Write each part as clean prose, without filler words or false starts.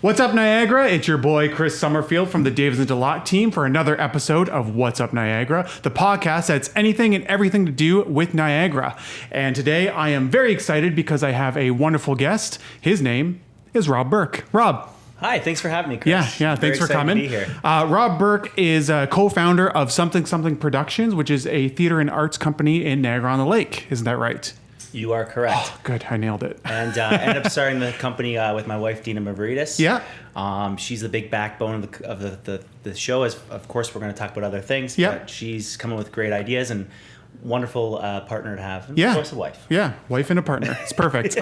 What's up, Niagara? It's your boy, Chris Somerfield from the Niagara-on-the-Lake team for another episode of What's Up, Niagara, the podcast that's anything and everything to do with Niagara. And today I am very excited because I have a wonderful guest. His name is Rob Burke. Rob. Hi, thanks for having me, Chris. Yeah, thanks for coming. To be here. Rob Burke is a co-founder of Something Something Productions, which is a theater and arts company in Niagara-on-the-Lake. Isn't that right? You are correct. Oh, good. I nailed it. And ended up starting the company with my wife, Dina. Yeah. She's the big backbone of the show. As of course, we're going to talk about other things. Yeah. But she's coming with great ideas and wonderful partner to have. And Yeah. Of course, a wife. Yeah, wife and a partner. It's perfect.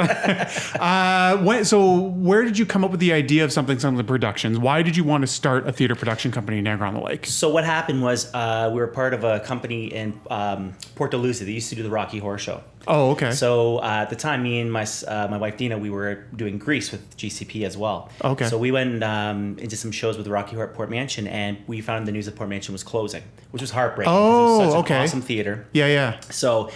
So where did you come up with the idea of Something Something Productions? Why did you want to start a theater production company in Niagara-on-the-Lake? So what happened was we were part of a company in Port Duluth. They used to do the Rocky Horror Show. Oh, okay. So at the time, me and my wife Dina, we were doing Grease with GCP as well. Okay. So we went into some shows with Rocky Horror at Port Mansion, and we found the news that Port Mansion was closing, which was heartbreaking. Oh, it was such okay. an awesome theater. Yeah. So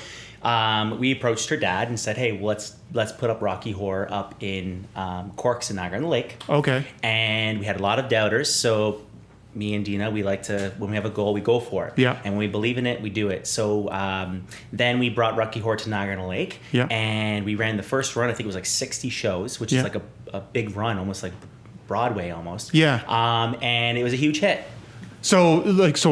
we approached her dad and said, "Hey, let's put up Rocky Horror up in Corks in Niagara-on-the-Lake." Okay. And we had a lot of doubters, so me and Dina, we like to, when we have a goal, we go for it. Yeah. And when we believe in it, we do it. So then we brought Rocky Horror to Niagara-on-the-Lake. Yeah. And we ran the first run, I think it was like 60 shows, which is like a big run, almost like Broadway almost. Yeah. And it was a huge hit. So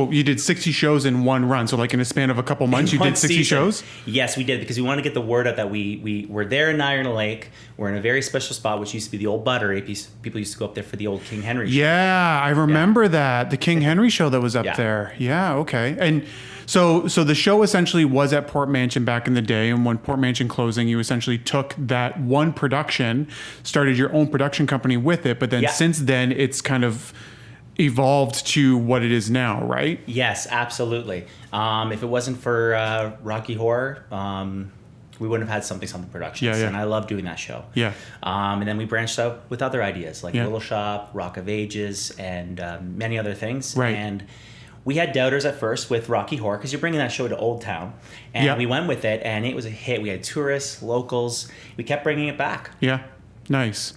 you did 60 shows in one run. So like in a span of a couple months, you did 60 shows? Yes, we did, because we wanted to get the word out that we were there in Niagara-on-the-Lake. We're in a very special spot, which used to be the old Buttery. People used to go up there for the old King Henry show. Yeah, I remember that. The King Henry show that was up there. Yeah, okay. And so the show essentially was at Port Mansion back in the day. And when Port Mansion closing, you essentially took that one production, started your own production company with it. But then since then, it's kind of evolved to what it is now, right? Yes, absolutely. If it wasn't for Rocky Horror, we wouldn't have had Something Productions. Yeah. And I love doing that show. Yeah. And then we branched out with other ideas like Little Shop, Rock of Ages, and many other things. Right. And we had doubters at first with Rocky Horror because you're bringing that show to Old Town. And we went with it, and it was a hit. We had tourists, locals. We kept bringing it back. Yeah. Nice.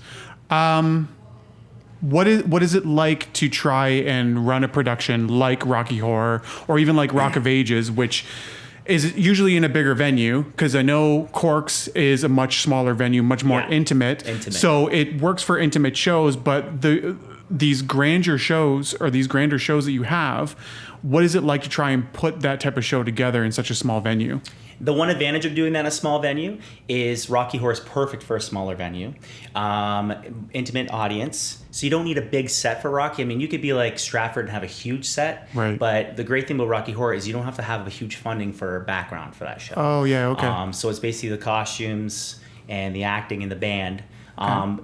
What is it like to try and run a production like Rocky Horror or even like Rock of Ages, which is usually in a bigger venue? Because I know Corks is a much smaller venue, much more intimate. So it works for intimate shows, but these grander shows that you have, what is it like to try and put that type of show together in such a small venue? The one advantage of doing that in a small venue is Rocky Horror is perfect for a smaller venue. Intimate audience. So you don't need a big set for Rocky. I mean, you could be like Stratford and have a huge set. Right. But the great thing about Rocky Horror is you don't have to have a huge funding for background for that show. Oh, yeah, okay. So it's basically the costumes and the acting and the band.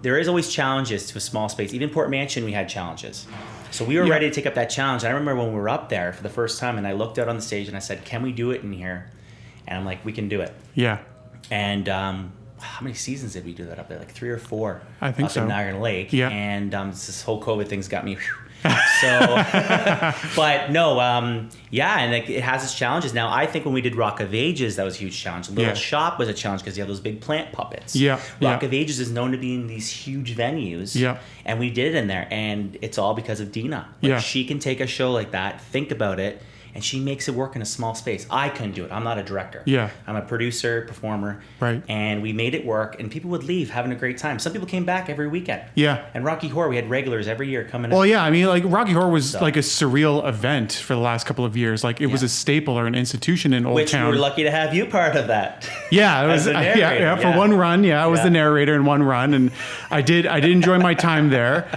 There is always challenges to a small space. Even Port Mansion, we had challenges. So we were ready to take up that challenge. I remember when we were up there for the first time, and I looked out on the stage and I said, "Can we do it in here?" And I'm like, "We can do it." Yeah. And how many seasons did we do that up there? Like 3 or 4. I think up so. in Niagara-on-the-Lake. Yeah. And this whole COVID thing's got me. So, but no, and it has its challenges. Now, I think when we did Rock of Ages, that was a huge challenge. Little Shop was a challenge because you have those big plant puppets. Yeah. Rock of Ages is known to be in these huge venues. Yeah. And we did it in there, and it's all because of Dina. She can take a show like that, think about it, and she makes it work in a small space. I couldn't do it. I'm not a director. Yeah. I'm a producer, performer. Right. And we made it work, and people would leave having a great time. Some people came back every weekend. Yeah. And Rocky Horror, we had regulars every year coming in. Well, yeah, I mean, like Rocky Horror was like a surreal event for the last couple of years. Like it was a staple or an institution in Old Town. Which we were lucky to have you part of that. Yeah, it was. For one run, I was the narrator in one run, and I did enjoy my time there.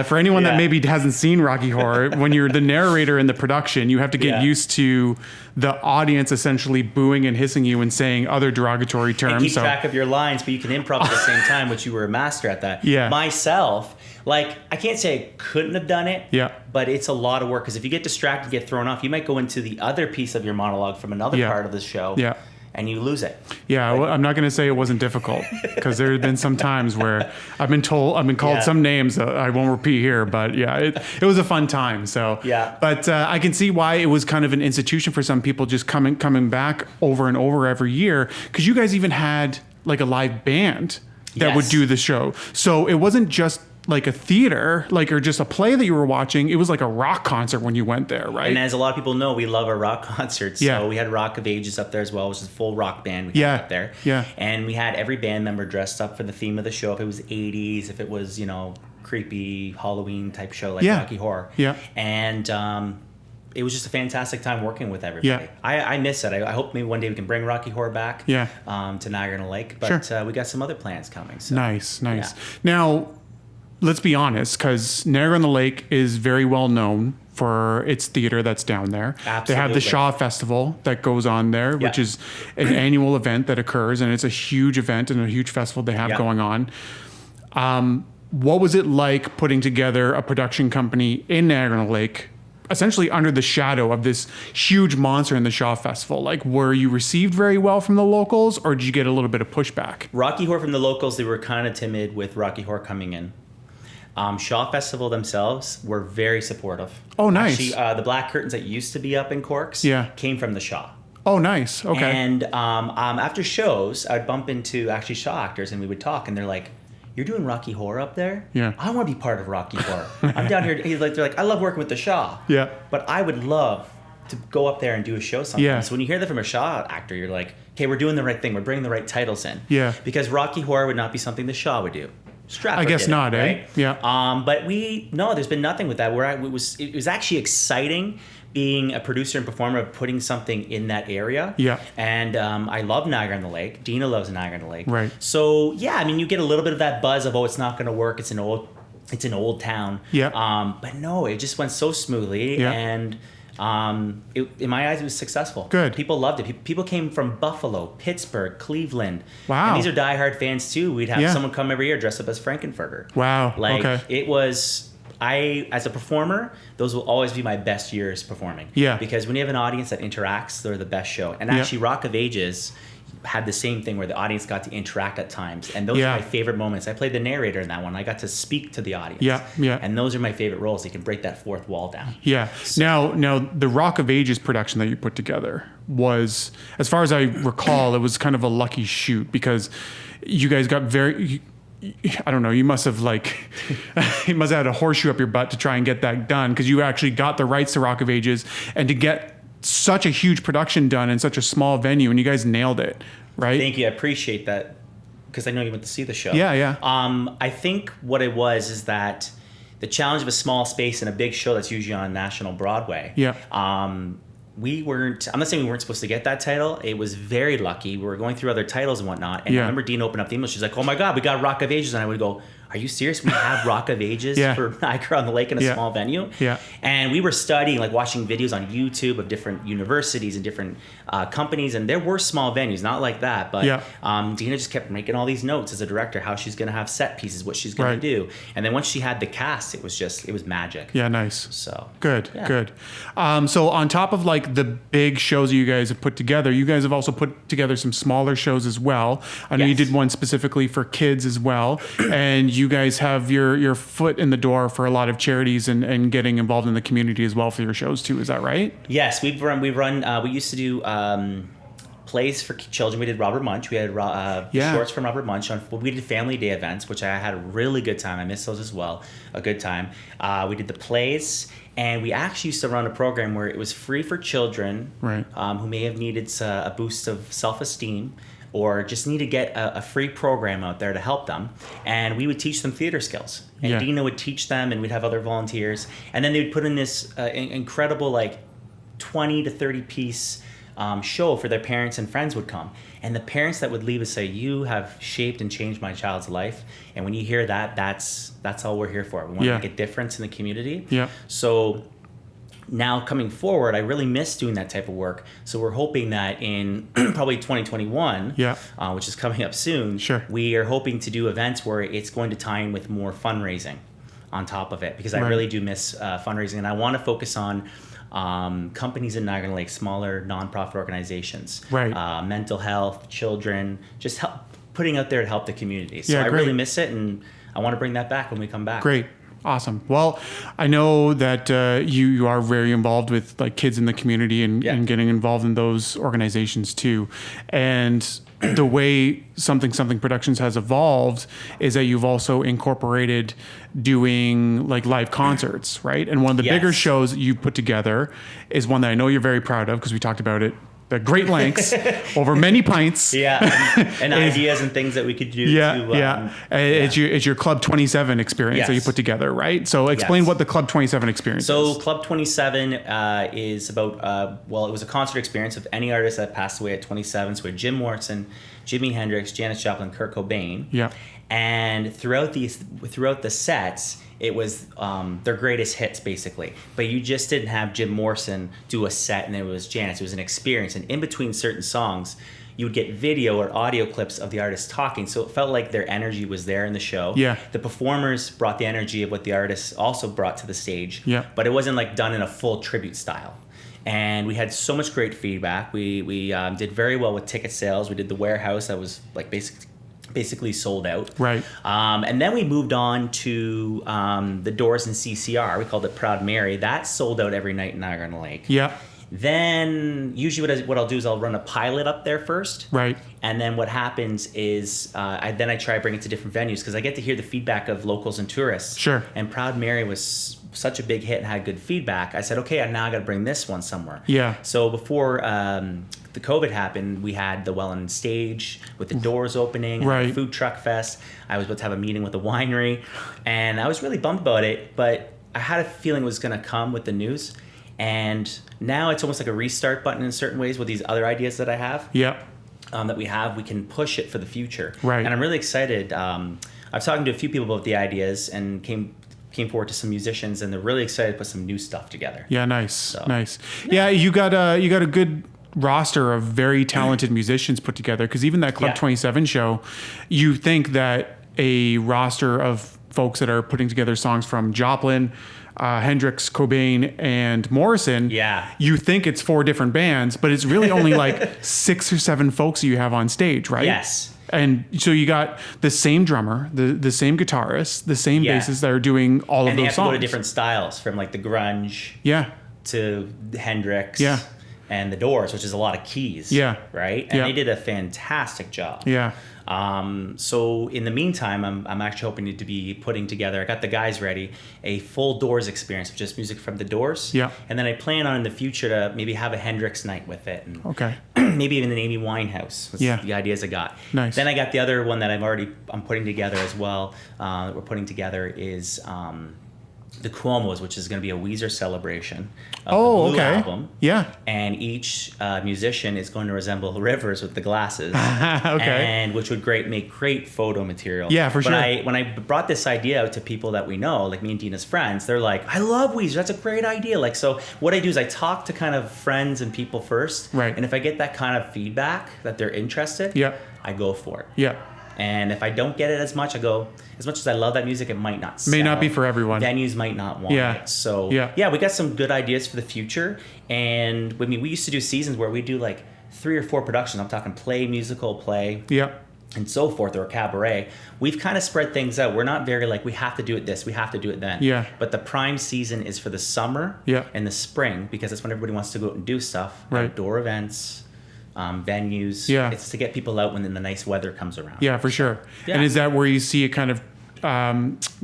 For anyone that maybe hasn't seen Rocky Horror, when you're the narrator in the production, you have to get used to the audience essentially booing and hissing you and saying other derogatory terms. And keep track of your lines, but you can improv at the same time, which you were a master at that. Yeah. Myself, like, I can't say I couldn't have done it. Yeah. But it's a lot of work, because if you get distracted, get thrown off, you might go into the other piece of your monologue from another part of the show. Yeah. And you lose it. Yeah, well, I'm not going to say it wasn't difficult, because there have been some times where I've been called some names that I won't repeat here, but it was a fun time. So but I can see why it was kind of an institution for some people, just coming back over and over every year, because you guys even had like a live band that would do the show. So it wasn't just like a theater, like, or just a play that you were watching. It was like a rock concert when you went there, right? And as a lot of people know, we love our rock concerts. Yeah. So we had Rock of Ages up there as well, which is a full rock band we had up there. Yeah. And we had every band member dressed up for the theme of the show. If it was 80s, if it was, creepy Halloween type show like Rocky Horror. Yeah. And it was just a fantastic time working with everybody. Yeah. I miss it. I hope maybe one day we can bring Rocky Horror back Yeah. to Niagara-on-the-Lake. But Sure. we got some other plans coming. So. Nice. Yeah. Now, let's be honest, because Niagara-on-the-Lake is very well known for its theater that's down there. Absolutely. They have the Shaw Festival that goes on there, which Yeah. is an annual event that occurs, and it's a huge event and a huge festival they have Yeah. going on. What was it like putting together a production company in Niagara-on-the-Lake, essentially under the shadow of this huge monster in the Shaw Festival? Like, were you received very well from the locals, or did you get a little bit of pushback? Rocky Horror from the locals, they were kind of timid with Rocky Horror coming in. Shaw Festival themselves were very supportive. Oh, nice. Actually, the black curtains that used to be up in Corks came from the Shaw. Oh, nice. Okay. And after shows, I'd bump into actually Shaw actors and we would talk, and they're like, "You're doing Rocky Horror up there? Yeah. I want to be part of Rocky Horror. I'm down here." They're like, "I love working with the Shaw. Yeah. But I would love to go up there and do a show sometime." Yeah. So when you hear that from a Shaw actor, you're like, "Okay, we're doing the right thing. We're bringing the right titles in." Yeah. Because Rocky Horror would not be something the Shaw would do. Stratford I guess did it, not, eh? right? Yeah. But there's been nothing with that. It was actually exciting being a producer and performer of putting something in that area. Yeah. And I love Niagara-on-the-Lake. Dina loves Niagara-on-the-Lake. Right. So yeah, I mean, you get a little bit of that buzz of, it's not going to work. It's an old town. Yeah. But no, it just went so smoothly. Yeah. And in my eyes, it was successful. Good. People loved it. People came from Buffalo, Pittsburgh, Cleveland. Wow. And these are diehard fans too. We'd have Yeah. someone come every year dressed up as Frankenfurter. Wow. Like, Okay. it was... as a performer, those will always be my best years performing. Yeah. Because when you have an audience that interacts, they're the best show. And actually, Rock of Ages had the same thing where the audience got to interact at times. And those are my favorite moments. I played the narrator in that one. I got to speak to the audience. Yeah. And those are my favorite roles. You can break that fourth wall down. Yeah. Now, the Rock of Ages production that you put together was, as far as I recall, it was kind of a lucky shoot because you guys got I don't know, you must have you must have had a horseshoe up your butt to try and get that done, because you actually got the rights to Rock of Ages, and to get such a huge production done in such a small venue, and you guys nailed it, right? Thank you. I appreciate that, because I know you went to see the show. Yeah. I think what it was is that the challenge of a small space and a big show that's usually on national Broadway. Yeah. I'm not saying we weren't supposed to get that title. It was very lucky. We were going through other titles and whatnot. And I remember Dina opened up the email. She's like, "Oh my God, we got Rock of Ages." And I would go, "Are you serious? We have Rock of Ages for Niagara-on-the-Lake in a small venue?" Yeah. And we were studying, watching videos on YouTube of different universities and different companies. And there were small venues, not like that. But Dina just kept making all these notes as a director, how she's going to have set pieces, what she's going to do. And then once she had the cast, it was magic. Yeah, nice. So good. So on top of the big shows you guys have put together, you guys have also put together some smaller shows as well. I know you did one specifically for kids as well, and you guys have your foot in the door for a lot of charities and getting involved in the community as well for your shows too. Is that right? Yes, we used to do plays for children. We did Robert Munch. We had shorts from Robert Munch. We did family day events, which I had a really good time. I missed those as well. A good time. We did the plays, and we actually used to run a program where it was free for children who may have needed a boost of self-esteem, or just need to get a free program out there to help them. And we would teach them theater skills. And Dina would teach them, and we'd have other volunteers. And then they'd put in this incredible 20 to 30 piece show for their parents and friends would come. And the parents that would leave would say, "You have shaped and changed my child's life." And when you hear that, that's all we're here for. We want to make a difference in the community. Yeah. So now coming forward, I really miss doing that type of work. So we're hoping that in probably 2021, which is coming up soon, we are hoping to do events where it's going to tie in with more fundraising on top of it, because I really do miss fundraising, and I want to focus on companies in Niagara-on-the-Lake, smaller nonprofit organizations, mental health, children, just putting out there to help the community. So I really miss it, and I want to bring that back when we come back. Great. Awesome. Well, I know that you are very involved with like kids in the community and getting involved in those organizations too. And the way Something Productions has evolved is that you've also incorporated doing like live concerts, right? And one of the bigger shows you put together is one that I know you're very proud of because we talked about it at great lengths over many pints. And ideas and things that we could do. It's your Club 27 experience that you put together, right? So explain what the Club 27 experience is. So Club 27 is about, it was a concert experience of any artist that passed away at 27. So we had Jim Morrison, Jimi Hendrix, Janis Joplin, Kurt Cobain. Yeah. And throughout the sets, it was their greatest hits, basically. But you just didn't have Jim Morrison do a set and it was Janis. It was an experience. And in between certain songs, you would get video or audio clips of the artist talking. So it felt like their energy was there in the show. Yeah. The performers brought the energy of what the artists also brought to the stage. Yeah. But it wasn't like done in a full tribute style. And we had so much great feedback. We did very well with ticket sales. We did the warehouse that was like basically sold out. Right. And then we moved on to the Doors and CCR. We called it Proud Mary. That sold out every night in Niagara-on-the-Lake. Yeah. Then usually what I'll do is I'll run a pilot up there first. Right. And then what happens is I try to bring it to different venues because I get to hear the feedback of locals and tourists. Sure. And Proud Mary was such a big hit and had good feedback. I said, okay, now I got to bring this one somewhere. Yeah. So before the COVID happened, we had the Welland stage with the doors opening, right. Food Truck Fest. I was about to have a meeting with a winery, and I was really bummed about it, but I had a feeling it was going to come with the news. And now it's almost like a restart button in certain ways with these other ideas that I have. Yeah. We can push it for the future. Right. And I'm really excited. I was talking to a few people about the ideas and came forward to some musicians, and they're really excited to put some new stuff together. Yeah, nice. Yeah, you got a good roster of very talented musicians put together, because even that Club 27 show, you think that a roster of folks that are putting together songs from Joplin, Hendrix, Cobain, and Morrison, you think it's 4 different bands, but it's really only like 6 or 7 folks you have on stage, right? Yes. And so you got the same drummer, the same guitarist, the same bassist that are doing all of those songs. And they have to go to different styles, from like the grunge to Hendrix and the Doors, which is a lot of keys. Yeah. Right? And they did a fantastic job. Yeah. So in the meantime, I'm actually hoping to be putting together, I got the guys ready, a full Doors experience of just music from the Doors. Yeah. And then I plan on in the future to maybe have a Hendrix night with it. And maybe even an Amy Winehouse. That's the ideas I got. Nice. Then I got the other one that I'm putting together as well, that we're putting together is the Cuomos, which is going to be a Weezer celebration of the Blue album. Yeah. And each musician is going to resemble Rivers with the glasses. And which would make great photo material. Yeah, for sure. When I brought this idea out to people that we know, like me and Dina's friends, they're like, I love Weezer. That's a great idea. Like, so what I do is I talk to kind of friends and people first. Right. And if I get that kind of feedback that they're interested, I go for it. Yeah. And if I don't get it as much, I go, as much as I love that music, it might not sell. May not be for everyone. Venues might not want it. So, we got some good ideas for the future. And I mean, we used to do seasons where we do like 3 or 4 productions. I'm talking play, musical, play. Yeah. And so forth, or a cabaret. We've kind of spread things out. We're not very like, we have to do it this, we have to do it then. Yeah. But the prime season is for the summer and the spring, because that's when everybody wants to go out and do stuff. Right. Outdoor events. Venues. Yeah. It's to get people out when the nice weather comes around. Yeah, for sure. Yeah. And is that where you see it kind of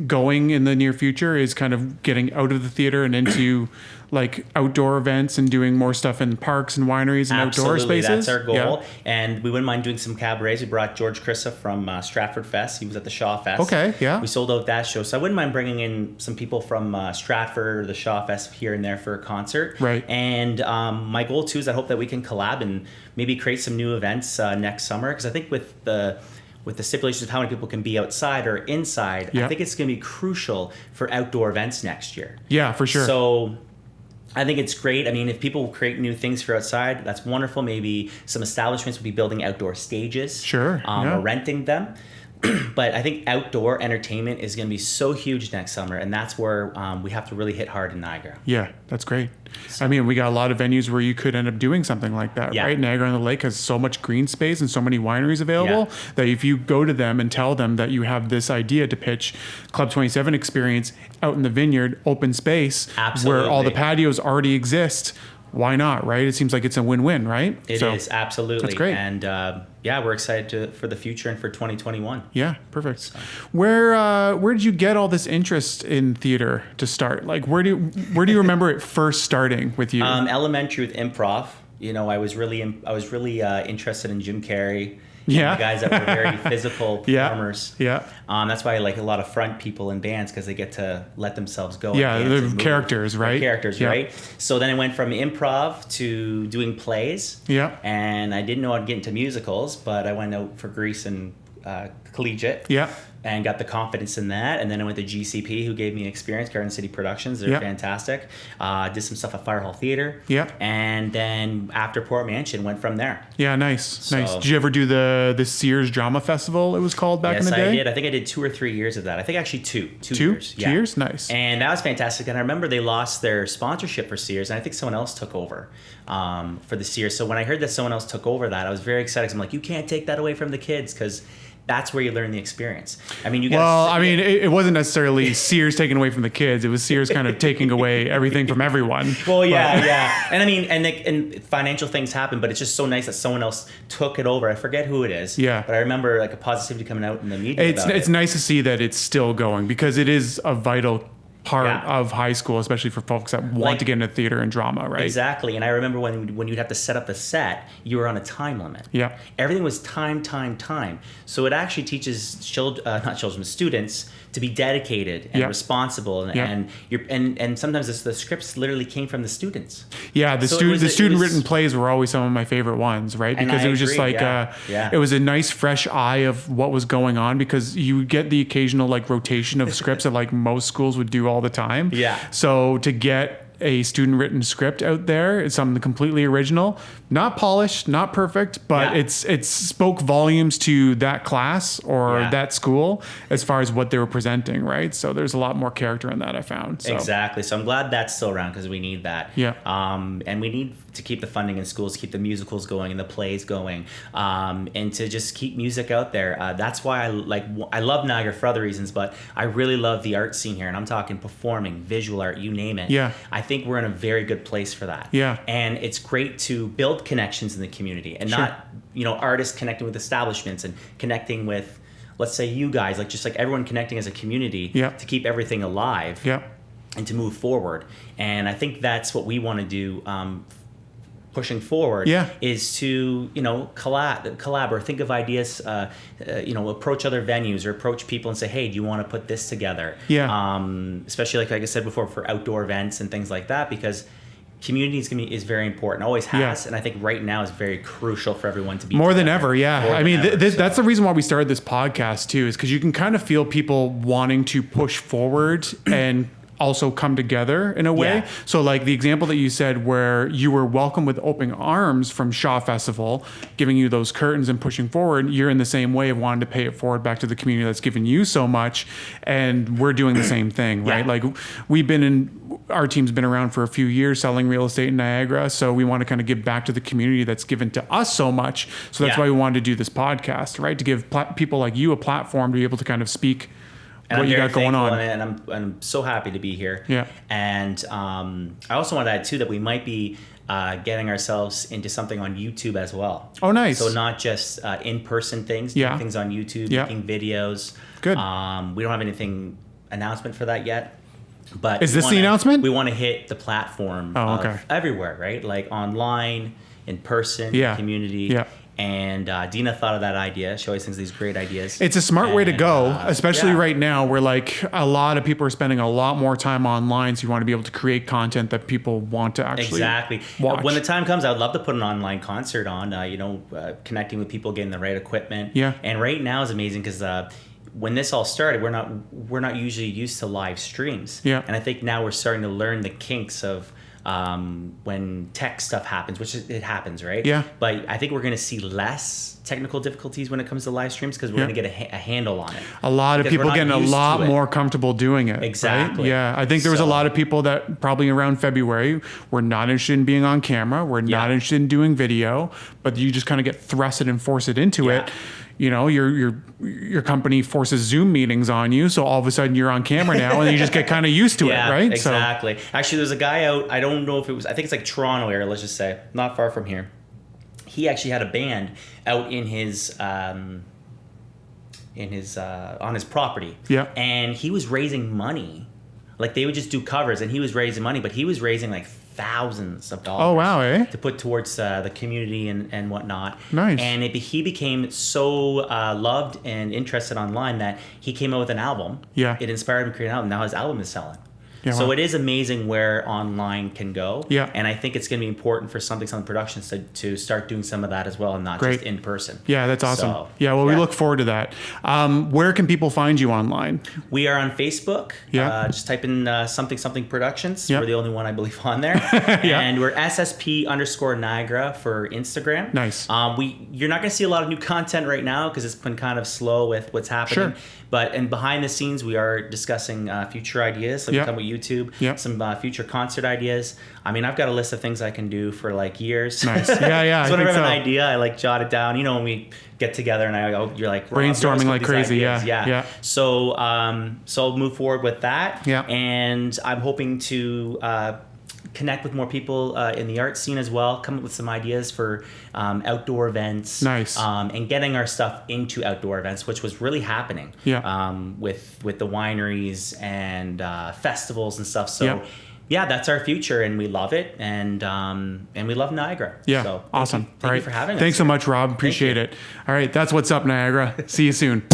going in the near future, is kind of getting out of the theater and into like outdoor events and doing more stuff in parks and wineries and outdoor spaces? That's our goal. Yeah. And we wouldn't mind doing some cabarets. We brought George Chrissa from Stratford Fest. He was at the Shaw Fest. Okay, yeah. We sold out that show. So I wouldn't mind bringing in some people from Stratford or the Shaw Fest here and there for a concert. Right. And my goal too is I hope that we can collab and maybe create some new events next summer. Because I think with the stipulations of how many people can be outside or inside, I think it's going to be crucial for outdoor events next year. Yeah, for sure. So I think it's great. I mean, if people create new things for outside, that's wonderful. Maybe some establishments will be building outdoor stages. Sure. Or renting them. But I think outdoor entertainment is going to be so huge next summer, and that's where we have to really hit hard in Niagara. Yeah, that's great. I mean, we got a lot of venues where you could end up doing something like that, Yeah. right? Niagara-on-the-Lake has so much green space and so many wineries available that if you go to them and tell them that you have this idea to pitch Club 27 experience out in the vineyard, open space, where all the Absolutely. patios already exist, why not, right? It seems like it's a win-win, right? It is, absolutely. That's great. And we're excited for the future and for 2021. Yeah, perfect. Where did you get all this interest in theater to start? Like, where do you remember it first starting with you? Elementary with improv. You know, I was really interested in Jim Carrey. Yeah. The guys that were very physical performers. Yeah. That's why I like a lot of front people in bands, because they get to let themselves go. Yeah, and dance they're and move. characters, right? They're characters, Yeah. right? So then I went from improv to doing plays. Yeah. And I didn't know I'd get into musicals, but I went out for Grease and collegiate. Yeah. And got the confidence in that. And then I went to GCP, who gave me experience, Garden City Productions. They're fantastic. Did some stuff at Fire Hall Theater. Yeah. And then after Port Mansion, went from there. Yeah, nice. Nice. So- Did you ever do the Sears Drama Festival, it was called back in the day? Yes, I did. I think I did 2 or 3 years of that. I think actually two years. 2 years? Nice. And that was fantastic. And I remember they lost their sponsorship for Sears, and I think someone else took over for the Sears. So when I heard that someone else took over that, I was very excited. 'Cause I'm like, you can't take that away from the kids, because that's where you learn the experience. I mean, it wasn't necessarily Sears taking away from the kids. It was Sears kind of taking away everything from everyone. Well, yeah. And I mean, and financial things happen, but it's just so nice that someone else took it over. I forget who it is. Yeah. But I remember like a positivity coming out in the media. It's nice to see that it's still going, because it is a vital part of high school, especially for folks that want to get into theater and drama, right? Exactly. And I remember when you'd have to set up the set, you were on a time limit. Yeah. Everything was time. So it actually teaches students to be dedicated and responsible, and sometimes the scripts literally came from the students. Yeah, the student written plays were always some of my favorite ones, right? Because it was just like it was a nice fresh eye of what was going on, because you get the occasional like rotation of scripts that like most schools would do all the time. Yeah. So to get a student written script out there, it's something completely original, not polished, not perfect, but it spoke volumes to that class or that school as far as what they were presenting, right? So there's a lot more character in that, I found. So. Exactly. So I'm glad that's still around, because we need that. Yeah. And we need to keep the funding in schools, keep the musicals going and the plays going, and to just keep music out there. That's why I love Niagara for other reasons, but I really love the art scene here, and I'm talking performing, visual art, you name it. Yeah. I think we're in a very good place for that. Yeah. And it's great to build connections in the community, and not, artists connecting with establishments and connecting with, let's say, you guys, like just like everyone connecting as a community to keep everything alive and to move forward. And I think that's what we want to do pushing forward is to, collab or think of ideas, approach other venues or approach people and say, hey, do you want to put this together? Yeah. Especially like I said before, for outdoor events and things like that, because community is very important, always has, and I think right now is very crucial for everyone to be more together. than ever. Yeah, I mean, that's the reason why we started this podcast too, is because you can kind of feel people wanting to push forward and also come together in a way. Yeah. So like the example that you said where you were welcomed with open arms from Shaw Festival, giving you those curtains and pushing forward, you're in the same way of wanting to pay it forward back to the community that's given you so much. And we're doing the same thing, right? Like our team's been around for a few years selling real estate in Niagara. So we want to kind of give back to the community that's given to us so much. So that's why we wanted to do this podcast, right? To give people like you a platform to be able to kind of speak and what I'm you very got going on. And I'm so happy to be here. Yeah. And I also want to add too that we might be getting ourselves into something on YouTube as well. Oh, nice. So not just in-person things, doing things on YouTube, making videos. Good. We don't have anything announcement for that yet. But is this the announcement? We want to hit the platform of everywhere, right? Like online, in person, community. Yeah. And Dina thought of that idea. She always thinks these great ideas. It's a smart way to go, especially right now where like a lot of people are spending a lot more time online. So you want to be able to create content that people want to actually watch. When the time comes, I would love to put an online concert on, connecting with people, getting the right equipment. Yeah. And right now is amazing because when this all started, we're not usually used to live streams. Yeah. And I think now we're starting to learn the kinks of when tech stuff happens, which it happens, right? Yeah. But I think we're going to see less technical difficulties when it comes to live streams because we're going to get a handle on it. A lot of Because people we're not getting a used lot to it. more comfortable doing it. Exactly. Right? Yeah. I think there was a So- lot of people that probably around February were not interested in being on camera. Were not interested in doing video, but you just kind of get thrusted and forced into it. You know, your company forces Zoom meetings on you, so all of a sudden you're on camera now, and you just get kind of used to it, right? Exactly. Actually, there's a guy out. I don't know if it was. I think it's like Toronto area. Let's just say, not far from here. He actually had a band out in his on his property. Yeah. And he was raising money. Like they would just do covers, and he was raising money, but he was raising like thousands of dollars. Oh wow, eh? To put towards the community and whatnot. Nice. And he became so loved and interested online that he came out with an album. Yeah. It inspired him to create an album. Now his album is selling. Yeah, So wow. it is amazing where online can go. Yeah. And I think it's going to be important for Something Productions to start doing some of that as well and not Great. just in person. Yeah, that's awesome. So, yeah, well, we look forward to that. Where can people find you online? We are on Facebook. Yeah. Just type in Something Productions. Yeah. We're the only one, I believe, on there. Yeah. And we're SSP_Niagara for Instagram. Nice. You're not going to see a lot of new content right now because it's been kind of slow with what's happening. Sure. But behind the scenes, we are discussing future ideas. Like Yeah. we come with YouTube. Yeah. Some future concert ideas. I mean, I've got a list of things I can do for like years. Nice. Yeah, yeah. So whenever I think have so. an idea, I like jot it down. You know, when we get together and you're like Rob, Brainstorming you always like put these crazy, ideas. yeah. So I'll move forward with that. Yeah. And I'm hoping to connect with more people in the art scene as well. Come up with some ideas for outdoor events. Nice. And getting our stuff into outdoor events, which was really happening. Yeah. With the wineries and festivals and stuff. So. Yeah. Yeah, that's our future, and we love it, and we love Niagara. Yeah, so awesome. Thank you for having us. Thanks so much, Rob. Appreciate you. it. All right, that's what's up, Niagara. See you soon.